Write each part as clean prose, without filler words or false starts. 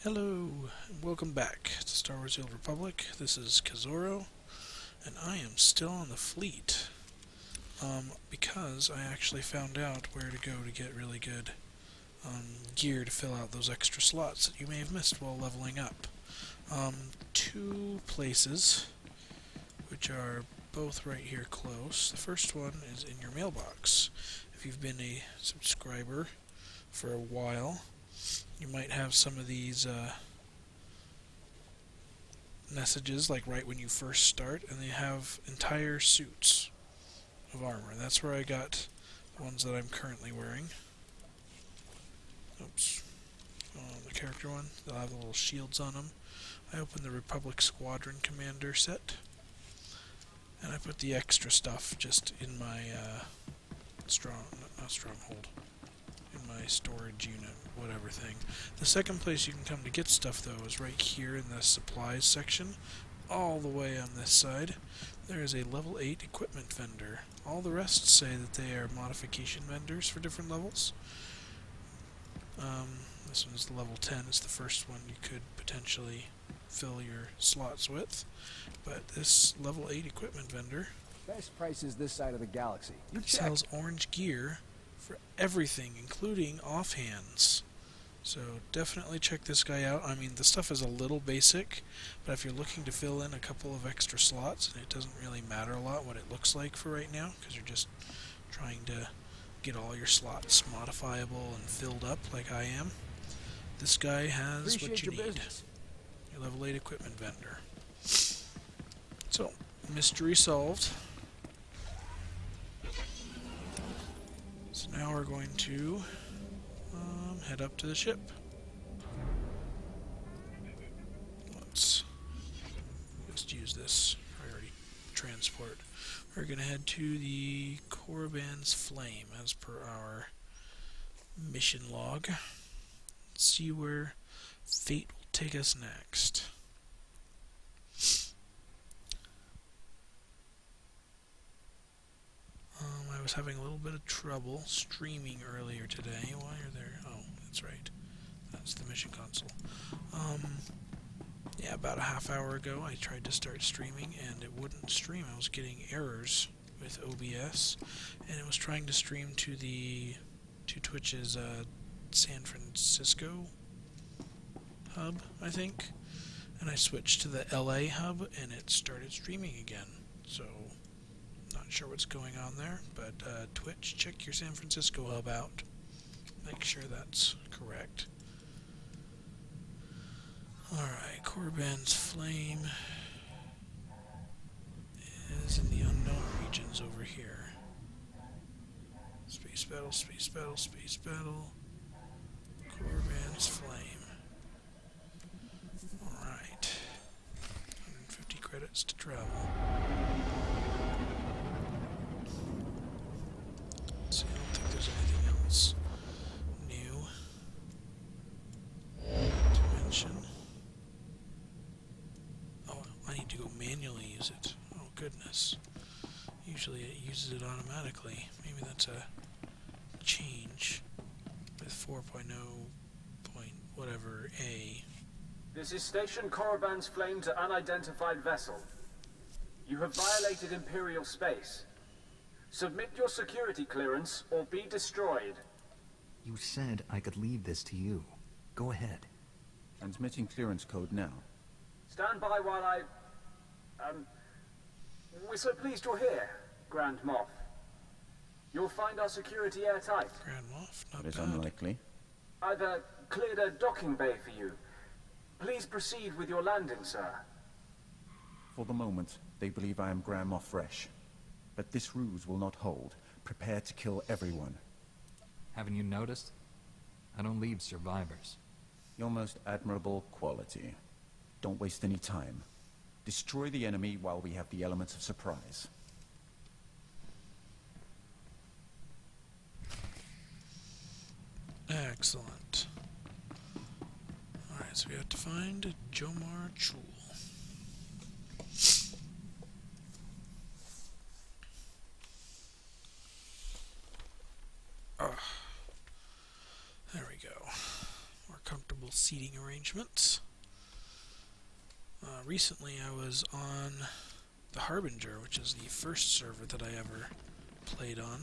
Hello, and welcome back to Star Wars: The Old Republic. This is Kazoro, and I am still on the fleet. Because I actually found out where to go to get really good gear to fill out those extra slots that you may have missed while leveling up. Two places, which are both right here close. The first one is in your mailbox. If you've been a subscriber for a while, you might have some of these messages like right when you first start, and they have entire suits of armor. That's where I got the ones that I'm currently wearing. Oops. The character one, they'll have the little shields on them. I opened the Republic Squadron Commander set, and I put the extra stuff just in my stronghold, in my storage unit, whatever thing. The second place you can come to get stuff, though, is right here in the supplies section. All the way on this side, there is a level 8 equipment vendor. All the rest say that they are modification vendors for different levels. This one is the level 10. It's the first one you could potentially fill your slots with. But this level 8 equipment vendor Best prices this side of the galaxy. You sells orange gear for everything, including offhands. So definitely check this guy out. I mean, the stuff is a little basic, but if you're looking to fill in a couple of extra slots, and it doesn't really matter a lot what it looks like for right now, because you're just trying to get all your slots modifiable and filled up like I am, this guy has what you need. Business. Your level 8 equipment vendor. So, mystery solved. So now we're going to head up to the ship. Let's just use this priority transport. We're going to head to the Korriban's Flame as per our mission log. Let's see where fate will take us next. I was having a little bit of trouble streaming earlier today. Why are there... Oh, that's right. That's the mission console. Yeah, about a half hour ago I tried to start streaming and it wouldn't stream. I was getting errors with OBS, and it was trying to stream to Twitch's San Francisco hub, I think. And I switched to the LA hub and it started streaming again. So... not sure what's going on there, but Twitch, check your San Francisco hub out. Make sure that's correct. Alright, Korriban's Flame is in the unknown regions over here. Space battle, space battle, space battle. Korriban's Flame. Alright. 150 credits to travel. See, I don't think there's anything else new to mention. Oh, I need to go manually use it. Oh, goodness. Usually it uses it automatically. Maybe that's a change with 4.0 point whatever A. This is Station Korriban's Flame to unidentified vessel. You have violated Imperial space. Submit your security clearance or be destroyed. You said I could leave this to you. Go ahead. Transmitting clearance code now. Stand by while I... We're so pleased you're here, Grand Moff. You'll find our security airtight. Grand Moff, not That is bad. unlikely. I've cleared a docking bay for you. Please proceed with your landing, sir. For the moment, they believe I am Grand Moff Fresh. But this ruse will not hold. Prepare to kill everyone. Haven't you noticed? I don't leave survivors. Your most admirable quality. Don't waste any time. Destroy the enemy while we have the elements of surprise. Excellent. Alright, so we have to find Jomar Chul. There we go. More comfortable seating seating arrangements. Recently I was on the Harbinger, which is the first server that I ever played on.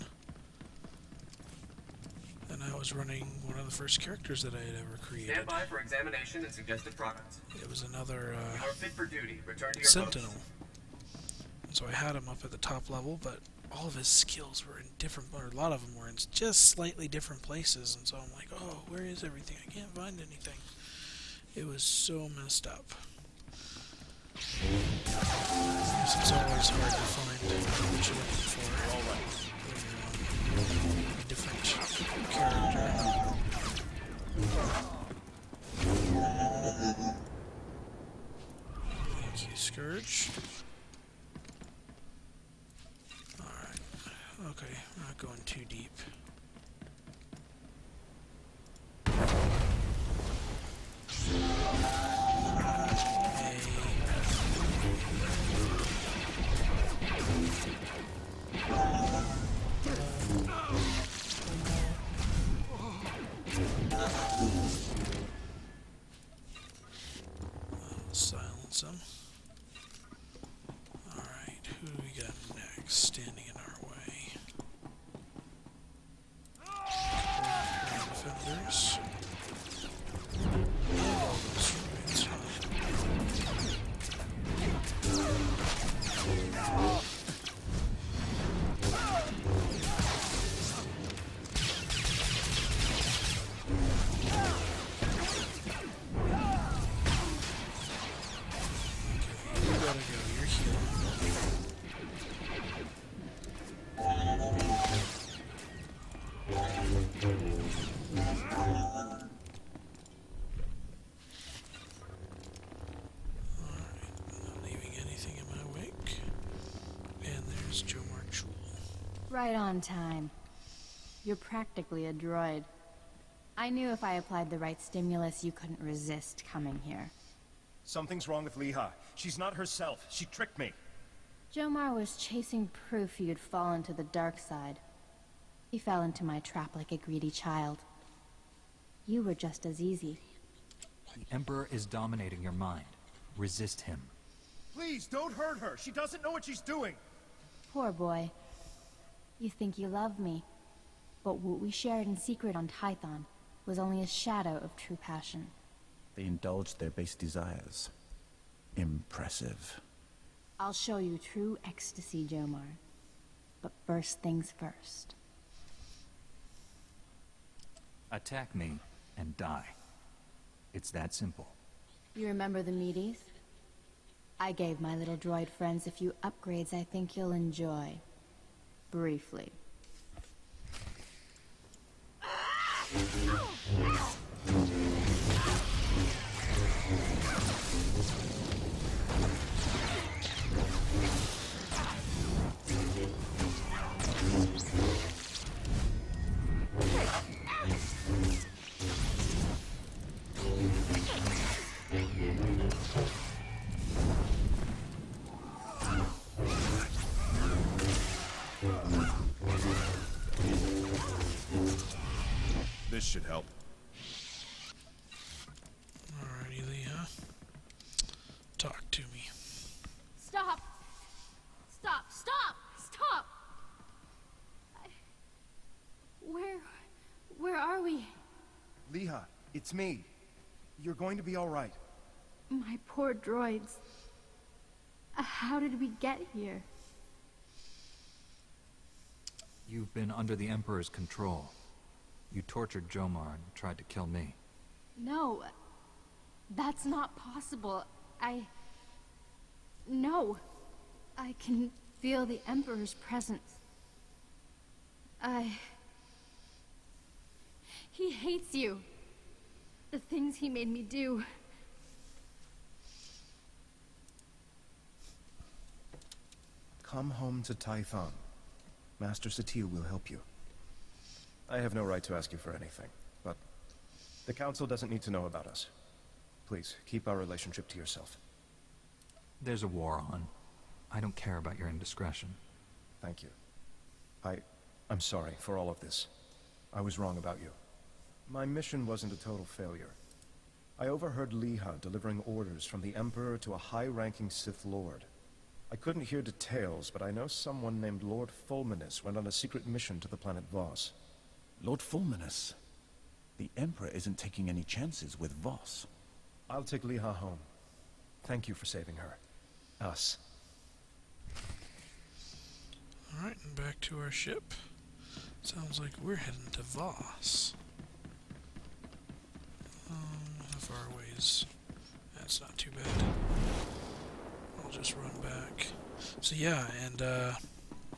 And I was running one of the first characters that I had ever created. Stand by for examination and suggested products. It was another You are fit for duty. Return to your Sentinel. posts. And so I had him up at the top level, but all of his skills were in different, or a lot of them were in just slightly different places. And so I'm like, oh, where is everything? I can't find anything. It was so messed up. It's always hard to find what you're looking for. A different character. Thank you, Scourge. Alright. Okay, I'm not going too deep. Silence him. Alright, who do we got next standing in our way? Defenders. Right on time. You're practically a droid. I knew if I applied the right stimulus, you couldn't resist coming here. Something's wrong with Leha. She's not herself. She tricked me. Jomar was chasing proof you'd fallen to the dark side. He fell into my trap like a greedy child. You were just as easy. The Emperor is dominating your mind. Resist him. Please, don't hurt her. She doesn't know what she's doing. Poor boy. You think you love me, but what we shared in secret on Tython was only a shadow of true passion. They indulged their base desires. Impressive. I'll show you true ecstasy, Jomar. But first things first. Attack me and die. It's that simple. You remember the meaties? I gave my little droid friends a few upgrades I think you'll enjoy. Briefly. This should help. Alrighty, Leah. Talk to me. Stop! Stop! Stop! Stop! Where are we? Leha, it's me. You're going to be all right. My poor droids. How did we get here? You've been under the Emperor's control. You tortured Jomar and tried to kill me. No. That's not possible. No. I can feel the Emperor's presence. He hates you. The things he made me do. Come home to Tython. Master Satil will help you. I have no right to ask you for anything, but the Council doesn't need to know about us. Please, keep our relationship to yourself. There's a war on. I don't care about your indiscretion. Thank you. I'm sorry for all of this. I was wrong about you. My mission wasn't a total failure. I overheard Liha delivering orders from the Emperor to a high-ranking Sith Lord. I couldn't hear details, but I know someone named Lord Fulminus went on a secret mission to the planet Voss. Lord Fulminus. The Emperor isn't taking any chances with Voss. I'll take Liha home. Thank you for saving her. Us. Alright, and back to our ship. Sounds like we're heading to Voss. How far away is... That's not too bad. I'll just run back. So yeah, and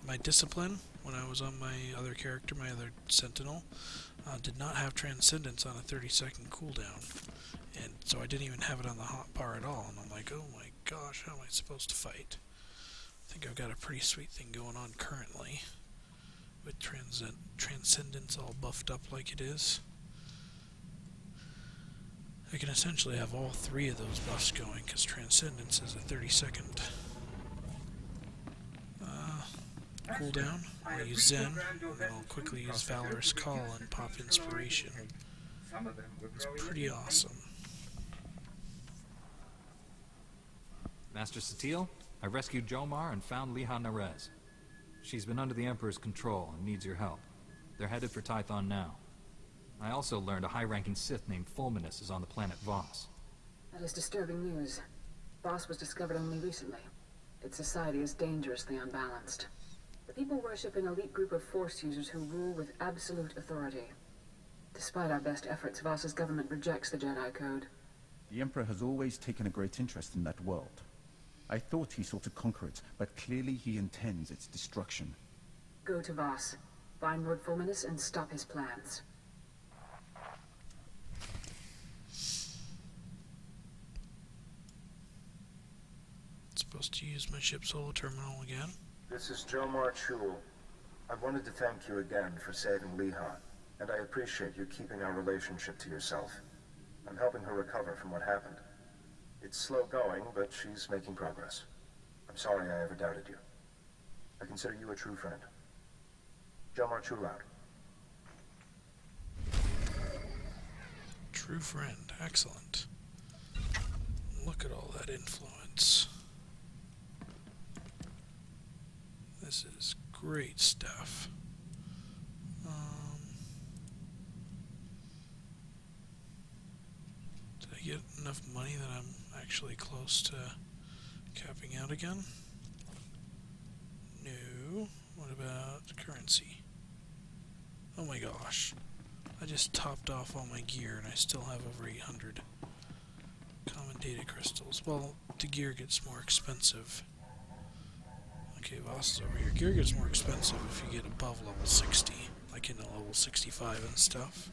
my discipline, when I was on my other character, my other Sentinel, did not have Transcendence on a 30-second cooldown. And so I didn't even have it on the hotbar at all. And I'm like, oh my gosh, how am I supposed to fight? I think I've got a pretty sweet thing going on currently, with Transcendence all buffed up like it is. I can essentially have all three of those buffs going, because Transcendence is a 30-second cooldown. I'll use Zen, and then I'll quickly use Valorous Call and pop Inspiration. It's pretty awesome. Master Satil, I rescued Jomar and found Liha Nerez. She's been under the Emperor's control and needs your help. They're headed for Tython now. I also learned a high-ranking Sith named Fulminus is on the planet Voss. That is disturbing news. Voss was discovered only recently. Its society is dangerously unbalanced. The people worship an elite group of Force users who rule with absolute authority. Despite our best efforts, Voss's government rejects the Jedi Code. The Emperor has always taken a great interest in that world. I thought he sought to conquer it, but clearly he intends its destruction. Go to Voss, find Lord Fulminus, and stop his plans. Supposed to use my ship's holo terminal again. This is Jomar Chul. I wanted to thank you again for saving Liha, and I appreciate you keeping our relationship to yourself. I'm helping her recover from what happened. It's slow going, but she's making progress. I'm sorry I ever doubted you. I consider you a true friend. Jomar Chul out. True friend. Excellent. Look at all that influence. This is great stuff. Did I get enough money that I'm actually close to capping out again? No. What about currency? Oh my gosh. I just topped off all my gear and I still have over 800 common data crystals. Well, the gear gets more expensive. Okay, Voss is over here. Gear gets more expensive if you get above level 60, like into level 65 and stuff.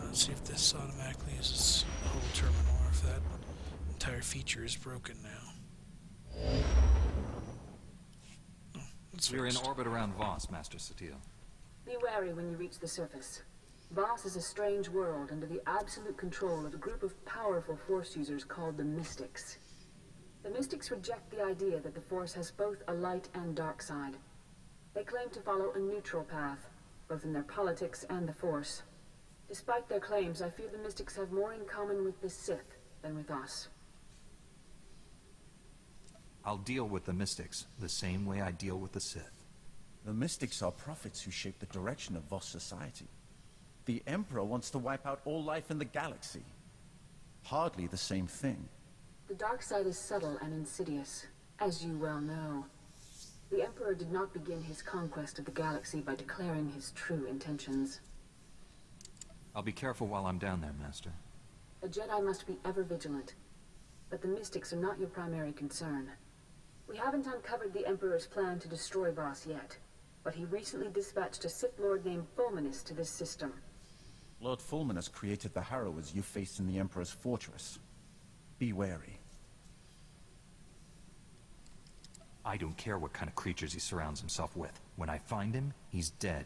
Let's see if this automatically uses the whole terminal or if that entire feature is broken now. Oh, it's We're in fixed. orbit around Voss, Master Satil. Be wary when you reach the surface. Voss is a strange world under the absolute control of a group of powerful Force users called the Mystics. The Mystics reject the idea that the Force has both a light and dark side. They claim to follow a neutral path, both in their politics and the Force. Despite their claims, I fear the Mystics have more in common with the Sith than with us. I'll deal with the Mystics the same way I deal with the Sith. The Mystics are prophets who shape the direction of Voss society. The Emperor wants to wipe out all life in the galaxy. Hardly the same thing. The dark side is subtle and insidious, as you well know. The Emperor did not begin his conquest of the galaxy by declaring his true intentions. I'll be careful while I'm down there, Master. A Jedi must be ever vigilant, but the Mystics are not your primary concern. We haven't uncovered the Emperor's plan to destroy Voss yet, but he recently dispatched a Sith Lord named Fulminus to this system. Lord Fulminus created the Harrowers you faced in the Emperor's fortress. Be wary. I don't care what kind of creatures he surrounds himself with. When I find him, he's dead.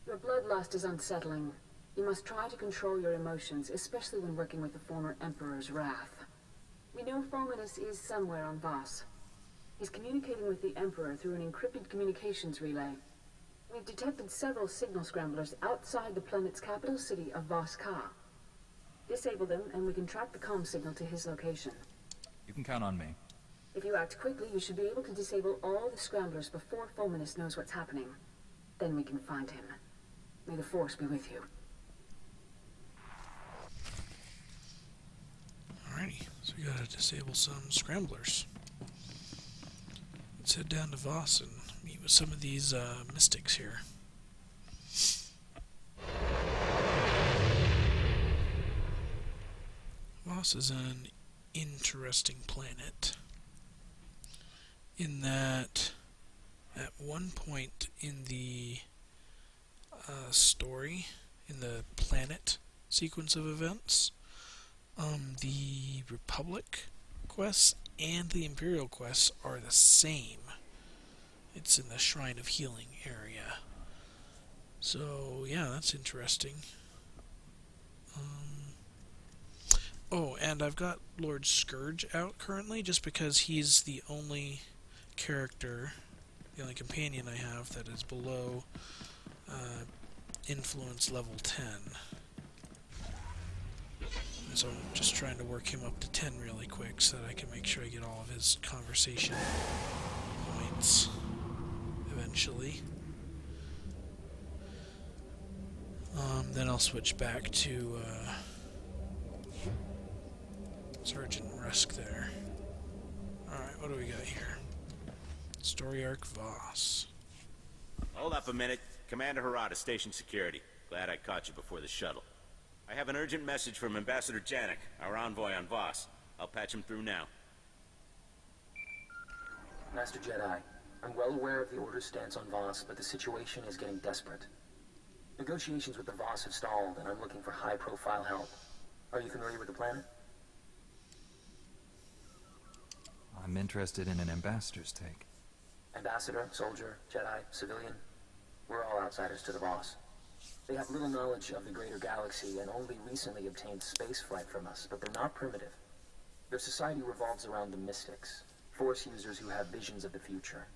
Your bloodlust is unsettling. You must try to control your emotions, especially when working with the former Emperor's wrath. We know Fulminus is somewhere on Voss. He's communicating with the Emperor through an encrypted communications relay. We've detected several signal scramblers outside the planet's capital city of Voss-Ka. Disable them, and we can track the comm signal to his location. You can count on me. If you act quickly, you should be able to disable all the scramblers before Fulminus knows what's happening. Then we can find him. May the Force be with you. Alrighty, so we gotta disable some scramblers. Let's head down to Voss and meet with some of these mystics here. Voss is an interesting planet in that at one point in the story, in the planet sequence of events, the Republic quests and the Imperial quests are the same. It's in the Shrine of Healing area. So, yeah, that's interesting. Oh, and I've got Lord Scourge out currently, just because he's the only character, the only companion I have that is below influence level 10. And so I'm just trying to work him up to 10 really quick so that I can make sure I get all of his conversation points eventually. Then I'll switch back to Sergeant Rusk there. Alright, what do we got here? Story arc Voss. Hold up a minute. Commander Harada, Station Security. Glad I caught you before the shuttle. I have an urgent message from Ambassador Janik, our envoy on Voss. I'll patch him through now. Master Jedi, I'm well aware of the Order's stance on Voss, but the situation is getting desperate. Negotiations with the Voss have stalled, and I'm looking for high-profile help. Are you familiar with the planet? I'm interested in an ambassador's take. Ambassador, soldier, Jedi, civilian, we're all outsiders to the Voss. They have little knowledge of the greater galaxy and only recently obtained space flight from us, but they're not primitive. Their society revolves around the mystics, Force users who have visions of the future.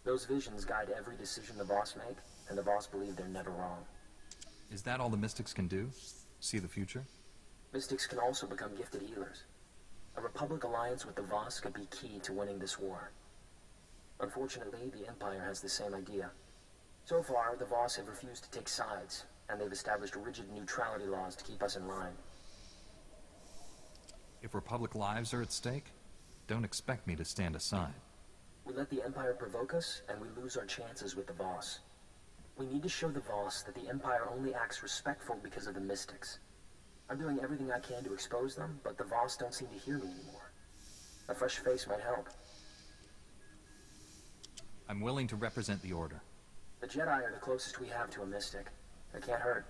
Those visions guide every decision the Voss make, and the Voss believe they're never wrong. Is that all the mystics can do? See the future? Mystics can also become gifted healers. A Republic alliance with the Voss could be key to winning this war. Unfortunately, the Empire has the same idea. So far, the Voss have refused to take sides, and they've established rigid neutrality laws to keep us in line. If Republic lives are at stake, don't expect me to stand aside. We let the Empire provoke us, and we lose our chances with the Voss. We need to show the Voss that the Empire only acts respectful because of the Mystics. I'm doing everything I can to expose them, but the Voss don't seem to hear me anymore. A fresh face might help. I'm willing to represent the Order. The Jedi are the closest we have to a Mystic. It can't hurt.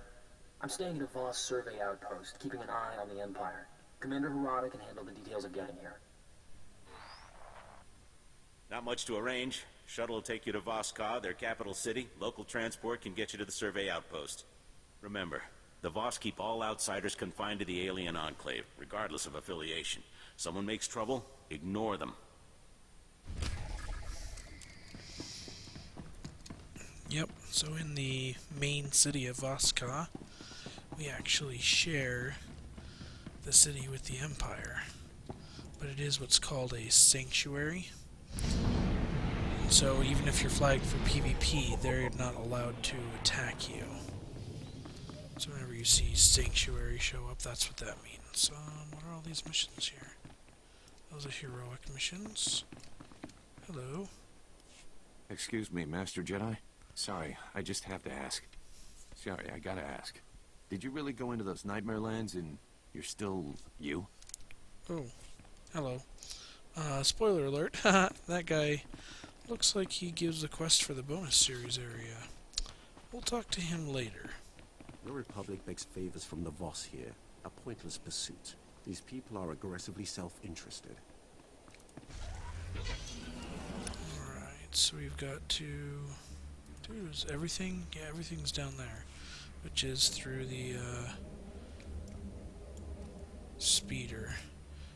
I'm staying at a Voss survey outpost, keeping an eye on the Empire. Commander Harada can handle the details of getting here. Not much to arrange. Shuttle will take you to Voss-Ka, their capital city. Local transport can get you to the survey outpost. Remember, the Voss keep all outsiders confined to the alien enclave, regardless of affiliation. Someone makes trouble, ignore them. Yep, so in the main city of Voss-Ka, we actually share the city with the Empire. But it is what's called a sanctuary. So even if you're flagged for PvP, they're not allowed to attack you. So whenever you see Sanctuary show up, that's what that means. What are all these missions here? Those are heroic missions. Hello. Excuse me, Master Jedi? Sorry, I just have to ask. Sorry, I gotta ask. Did you really go into those nightmare lands and you're still you? Oh, hello. Spoiler alert. That guy looks like he gives the quest for the bonus series area. We'll talk to him later. The Republic begs favors from the Voss here. A pointless pursuit. These people are aggressively self-interested. Alright, so we've got to... Dude, is everything? Yeah, everything's down there. Which is through the, speeder.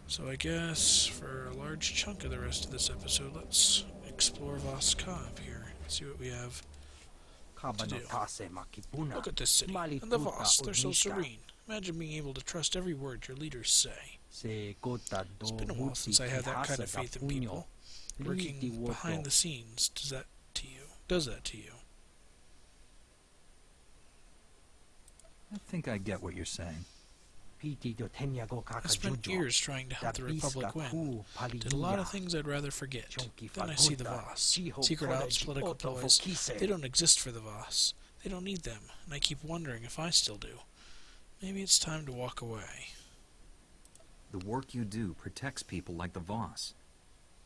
So I guess for a large chunk of the rest of this episode, let's explore Voss-Ka up here. See what we have to do. Look at this city, and the Voss, they're so serene. Imagine being able to trust every word your leaders say. It's been a while since I had that kind of faith in people. Working behind the scenes does that to you. I think I get what you're saying. I spent years trying to help the Republic win. Did a lot of things I'd rather forget. Then I see the Voss. Secret ops, political ploys. They don't exist for the Voss. They don't need them, and I keep wondering if I still do. Maybe it's time to walk away. The work you do protects people like the Voss.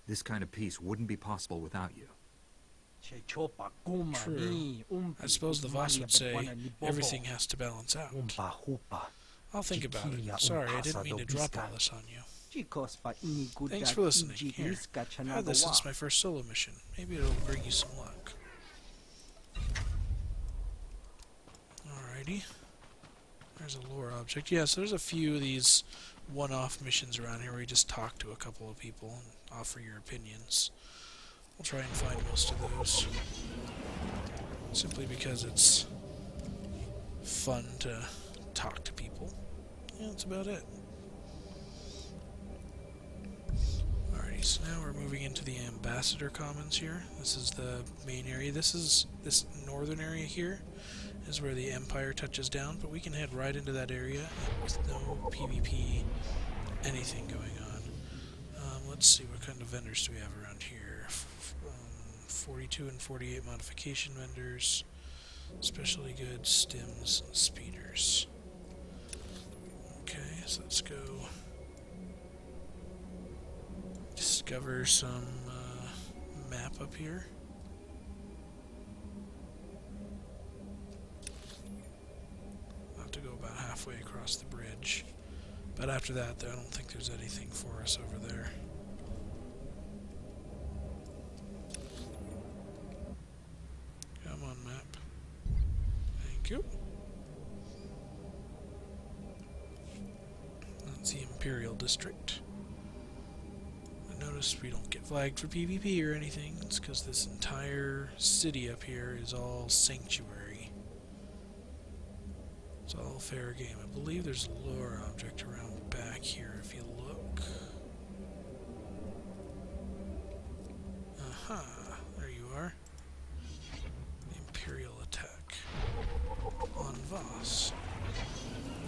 This kind of peace wouldn't be possible without you. True. I suppose the Voss would say everything has to balance out. I'll think about it. Sorry, I didn't mean to drop all this on you. Thanks for listening. Here, I've had this since my first solo mission. Maybe it'll bring you some luck. Alrighty. There's a lore object. Yeah, so there's a few of these one-off missions around here where you just talk to a couple of people and offer your opinions. We'll try and find most of those. Simply because it's fun to talk to people. Yeah, that's about it. Alrighty, so now we're moving into the Ambassador Commons here. This is the main area. This northern area here is where the Empire touches down, but we can head right into that area with no PvP, anything going on. Let's see, what kind of vendors do we have around here? 42 and 48 modification vendors, specialty goods, stims, and speeders. Okay, so let's go discover some map up here. I'll have to go about halfway across the bridge, but after that, I don't think there's anything for us over there. Come on, map. Thank you. That's the Imperial District. I noticed we don't get flagged for PvP or anything. It's because this entire city up here is all sanctuary. It's all fair game. I believe there's a lore object around back here if you look. Aha, there you are. The Imperial attack on Voss.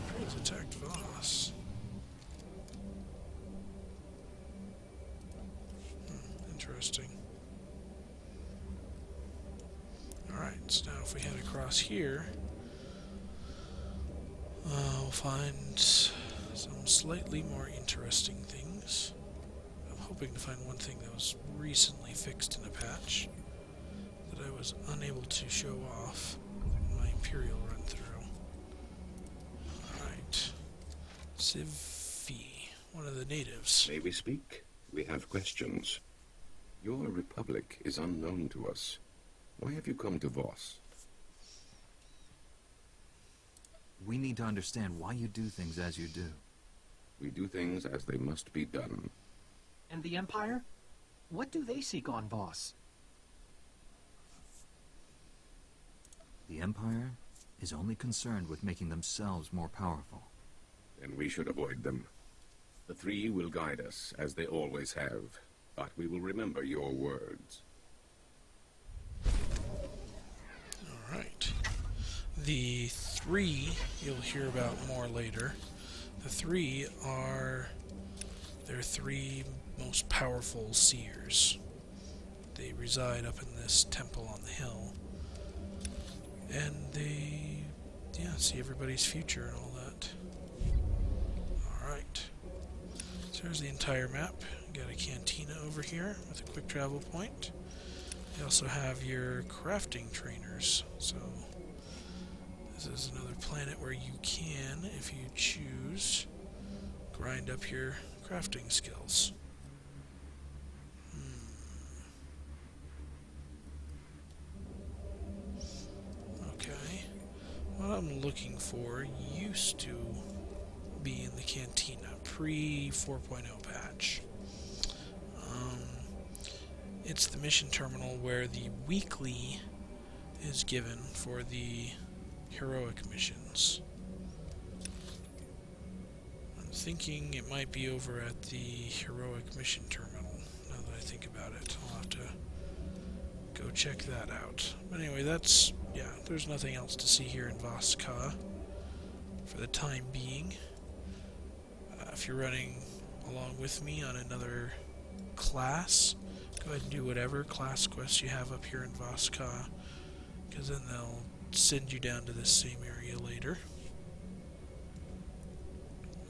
Imperials attacked Voss. Interesting. Alright, so now if we head across here, we'll find some slightly more interesting things. I'm hoping to find one thing that was recently fixed in a patch that I was unable to show off in my Imperial run-through. Alright. Civ-Fee, one of the natives. May we speak? We have questions. Your republic is unknown to us. Why have you come to Voss? We need to understand why you do things as you do. We do things as they must be done. And the Empire? What do they seek on Voss? The Empire is only concerned with making themselves more powerful. Then we should avoid them. The three will guide us, as they always have. But we will remember your words. Alright. The three you'll hear about more later. The three are their three most powerful seers. They reside up in this temple on the hill. And they, see everybody's future and all that. Alright. So there's the entire map. Got a cantina over here with a quick travel point. You also have your crafting trainers. So this is another planet where you can, if you choose, grind up your crafting skills. Okay. What I'm looking for used to be in the cantina pre 4.0 patch. It's the mission terminal where the weekly is given for the heroic missions. I'm thinking it might be over at the heroic mission terminal, now that I think about it. I'll have to go check that out. But anyway, yeah, there's nothing else to see here in Voss-Ka for the time being. If you're running along with me on another class, go ahead and do whatever class quests you have up here in Voss-Ka, because then they'll send you down to this same area later.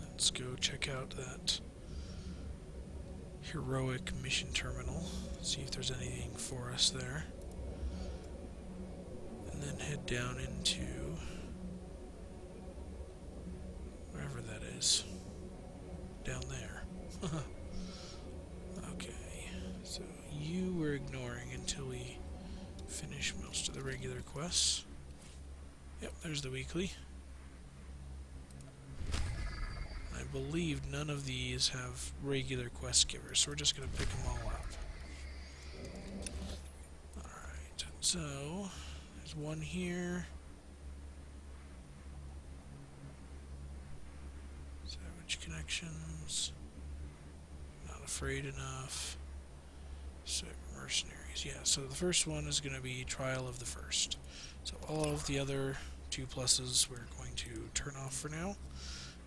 Let's go check out that heroic mission terminal, see if there's anything for us there, and then head down into wherever that is, down there. Okay, so you were ignoring until we finish most of the regular quests. Yep, there's the weekly. I believe none of these have regular quest givers, so we're just going to pick them all up. Alright, so there's one here. Savage Connections. Not Afraid Enough. So Mercenaries. Yeah, so the first one is going to be Trial of the First. So all of the other 2+s we're going to turn off for now.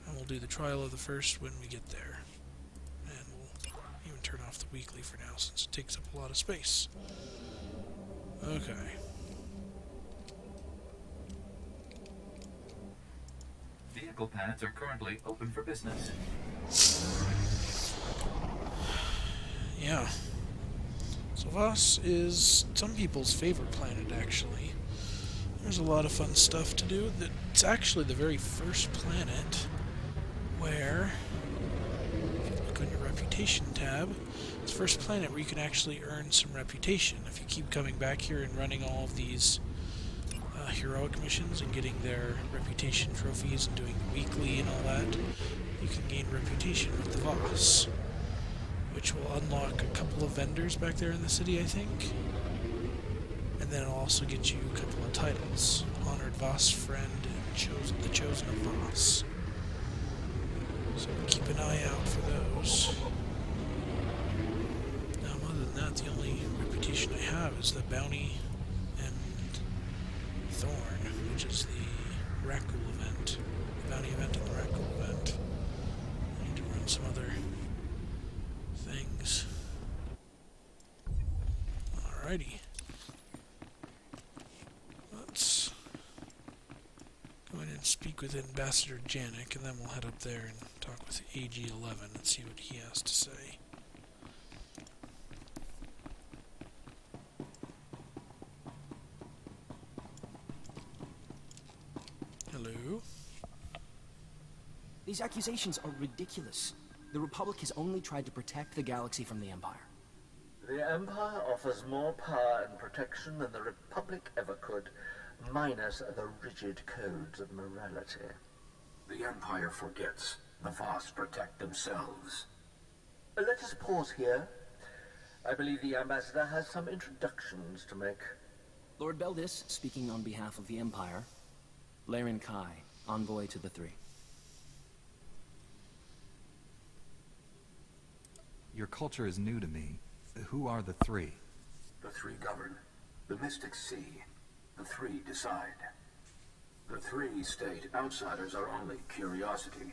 And we'll do the Trial of the First when we get there. And we'll even turn off the weekly for now, since it takes up a lot of space. Okay. Vehicle pads are currently open for business. Yeah. So Voss is some people's favorite planet, actually. There's a lot of fun stuff to do. It's actually the very first planet where, if you look on your reputation tab, it's the first planet where you can actually earn some reputation. If you keep coming back here and running all of these heroic missions and getting their reputation trophies and doing the weekly and all that, you can gain reputation with the Voss, which will unlock a couple of vendors back there in the city, I think. And then it'll also get you a couple of titles. Honored Voss Friend and the Chosen of Voss. So keep an eye out for those. Now, other than that, the only reputation I have is the Bounty and Thorn, which is the Rakul event. The Bounty event and the Rakul event. I need to run some other things. Alrighty. Let's go in and speak with Ambassador Janik, and then we'll head up there and talk with AG-11 and see what he has to say. Hello? These accusations are ridiculous. The Republic has only tried to protect the galaxy from the Empire. The Empire offers more power and protection than the Republic ever could, minus the rigid codes of morality. The Empire forgets. The Voss protect themselves. Let us pause here. I believe the Ambassador has some introductions to make. Lord Beldis, speaking on behalf of the Empire. Laren Kai, envoy to the Three. Your culture is new to me. Who are the Three? The Three govern. The Mystics see. The Three decide. The Three state outsiders are only curiosity.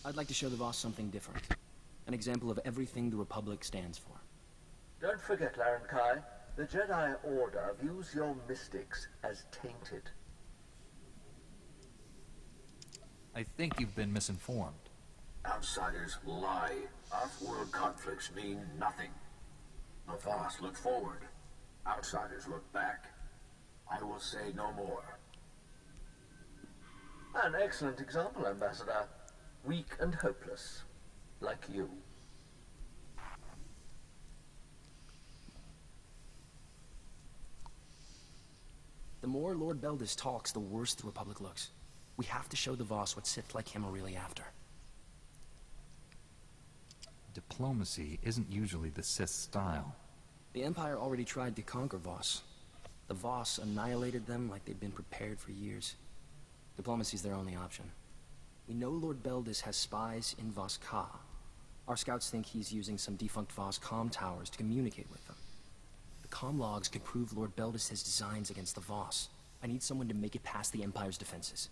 I'd like to show the Voss something different. An example of everything the Republic stands for. Don't forget, Laren Kai, the Jedi Order views your mystics as tainted. I think you've been misinformed. Outsiders lie. Off-world conflicts mean nothing. The Voss look forward. Outsiders look back. I will say no more. An excellent example, Ambassador. Weak and hopeless. Like you. The more Lord Beldis talks, the worse the Republic looks. We have to show the Voss what Sith like him are really after. Diplomacy isn't usually the Sith style. The Empire already tried to conquer Voss. The Voss annihilated them like they'd been prepared for years. Diplomacy's their only option. We know Lord Beldis has spies in Voss Ka. Our scouts think he's using some defunct Voss comm towers to communicate with them. The comm logs could prove Lord Beldis' designs against the Voss. I need someone to make it past the Empire's defenses.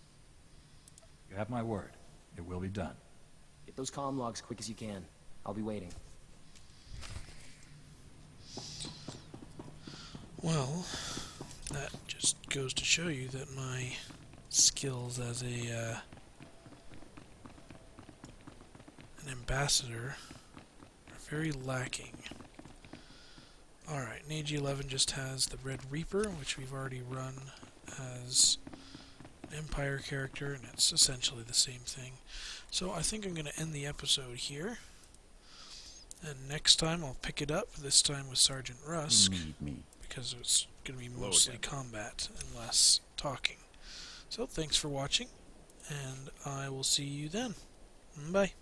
You have my word. It will be done. Get those comm logs quick as you can. I'll be waiting. Well, that just goes to show you that my skills as an ambassador are very lacking. Alright, an AG-11 just has the Red Reaper, which we've already run as an Empire character, and it's essentially the same thing. So I think I'm going to end the episode here. And next time I'll pick it up, this time with Sergeant Rusk, because it's going to be mostly combat and less talking. So thanks for watching, and I will see you then. Bye.